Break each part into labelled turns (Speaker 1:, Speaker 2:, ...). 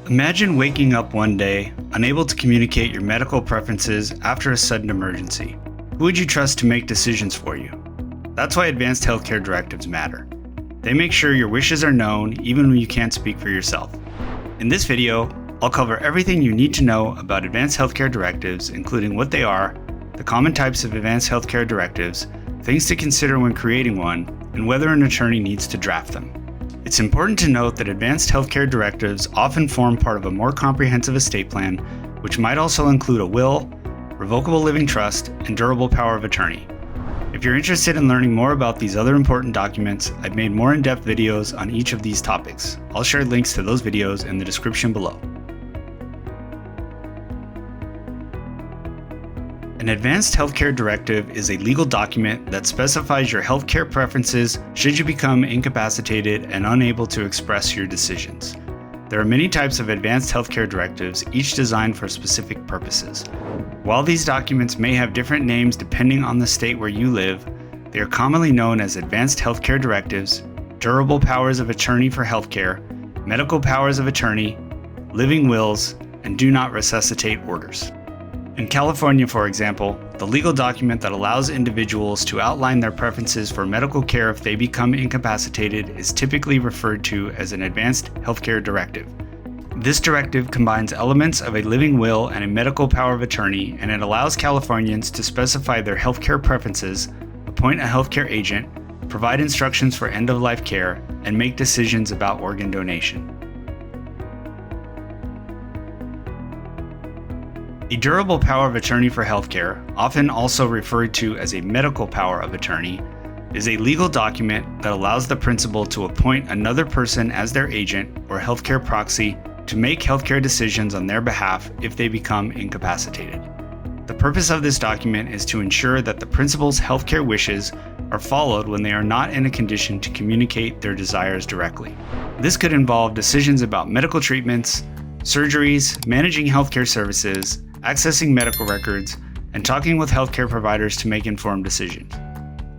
Speaker 1: Imagine waking up one day, unable to communicate your medical preferences after a sudden emergency. Who would you trust to make decisions for you? That's why Advanced Healthcare Directives matter. They make sure your wishes are known even when you can't speak for yourself. In this video, I'll cover everything you need to know about Advanced Healthcare Directives, including what they are, the common types of Advanced Healthcare Directives, things to consider when creating one, and whether an attorney needs to draft them. It's important to note that Advanced Healthcare Directives often form part of a more comprehensive estate plan, which might also include a will, revocable living trust, and durable power of attorney. If you're interested in learning more about these other important documents, I've made more in-depth videos on each of these topics. I'll share links to those videos in the description below. An Advanced Healthcare Directive is a legal document that specifies your healthcare preferences should you become incapacitated and unable to express your decisions. There are many types of Advanced Healthcare Directives, each designed for specific purposes. While these documents may have different names depending on the state where you live, they are commonly known as Advanced Healthcare Directives, Durable Powers of Attorney for Healthcare, Medical Powers of Attorney, Living Wills, and Do Not Resuscitate Orders. In California, for example, the legal document that allows individuals to outline their preferences for medical care if they become incapacitated is typically referred to as an Advanced Healthcare Directive. This directive combines elements of a living will and a medical power of attorney, and it allows Californians to specify their healthcare preferences, appoint a healthcare agent, provide instructions for end-of-life care, and make decisions about organ donation. A durable power of attorney for healthcare, often also referred to as a medical power of attorney, is a legal document that allows the principal to appoint another person as their agent or healthcare proxy to make healthcare decisions on their behalf if they become incapacitated. The purpose of this document is to ensure that the principal's healthcare wishes are followed when they are not in a condition to communicate their desires directly. This could involve decisions about medical treatments, surgeries, managing healthcare services, accessing medical records, and talking with healthcare providers to make informed decisions.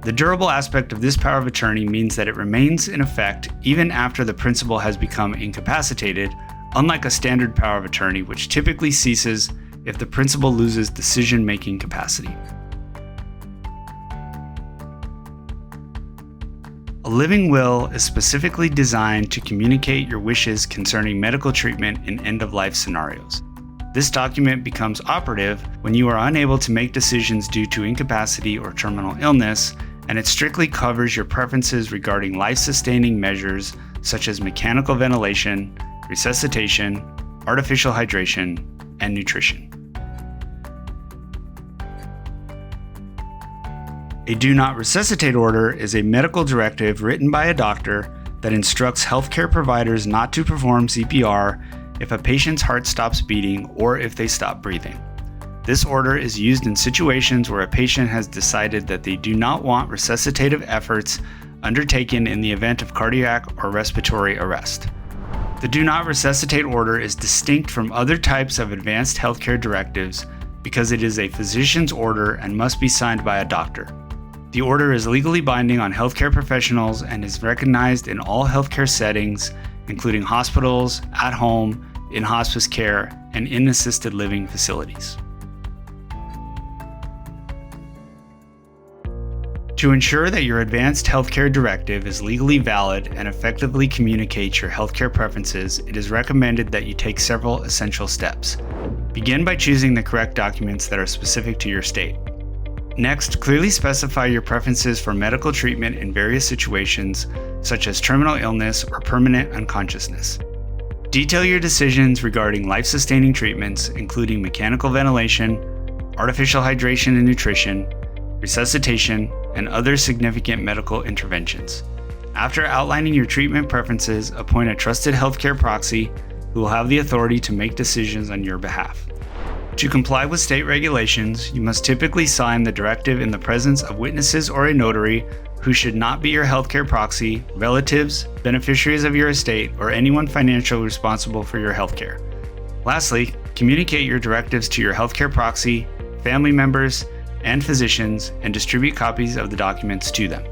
Speaker 1: The durable aspect of this power of attorney means that it remains in effect even after the principal has become incapacitated, unlike a standard power of attorney, which typically ceases if the principal loses decision-making capacity. A living will is specifically designed to communicate your wishes concerning medical treatment in end-of-life scenarios. This document becomes operative when you are unable to make decisions due to incapacity or terminal illness, and it strictly covers your preferences regarding life-sustaining measures such as mechanical ventilation, resuscitation, artificial hydration, and nutrition. A Do Not Resuscitate order is a medical directive written by a doctor that instructs healthcare providers not to perform CPR if a patient's heart stops beating or if they stop breathing. This order is used in situations where a patient has decided that they do not want resuscitative efforts undertaken in the event of cardiac or respiratory arrest. The Do Not Resuscitate order is distinct from other types of Advanced Healthcare Directives because it is a physician's order and must be signed by a doctor. The order is legally binding on healthcare professionals and is recognized in all healthcare settings, including hospitals, at home, in hospice care, and in assisted living facilities. To ensure that your Advanced Healthcare Directive is legally valid and effectively communicates your healthcare preferences, it is recommended that you take several essential steps. Begin by choosing the correct documents that are specific to your state. Next, clearly specify your preferences for medical treatment in various situations, such as terminal illness or permanent unconsciousness. Detail your decisions regarding life-sustaining treatments, including mechanical ventilation, artificial hydration and nutrition, resuscitation, and other significant medical interventions. After outlining your treatment preferences, appoint a trusted healthcare proxy who will have the authority to make decisions on your behalf. To comply with state regulations, you must typically sign the directive in the presence of witnesses or a notary who should not be your healthcare proxy, relatives, beneficiaries of your estate, or anyone financially responsible for your healthcare. Lastly, communicate your directives to your healthcare proxy, family members, and physicians, and distribute copies of the documents to them.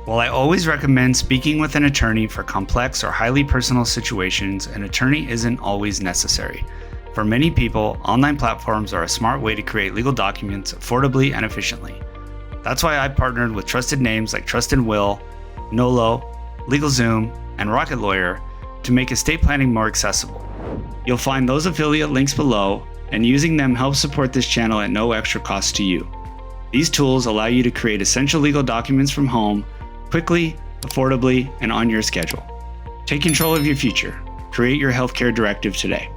Speaker 1: While I always recommend speaking with an attorney for complex or highly personal situations, an attorney isn't always necessary. For many people, online platforms are a smart way to create legal documents affordably and efficiently. That's why I partnered with trusted names like Trust and Will, Nolo, LegalZoom, and Rocket Lawyer to make estate planning more accessible. You'll find those affiliate links below, and using them helps support this channel at no extra cost to you. These tools allow you to create essential legal documents from home, quickly, affordably, and on your schedule. Take control of your future. Create your healthcare directive today.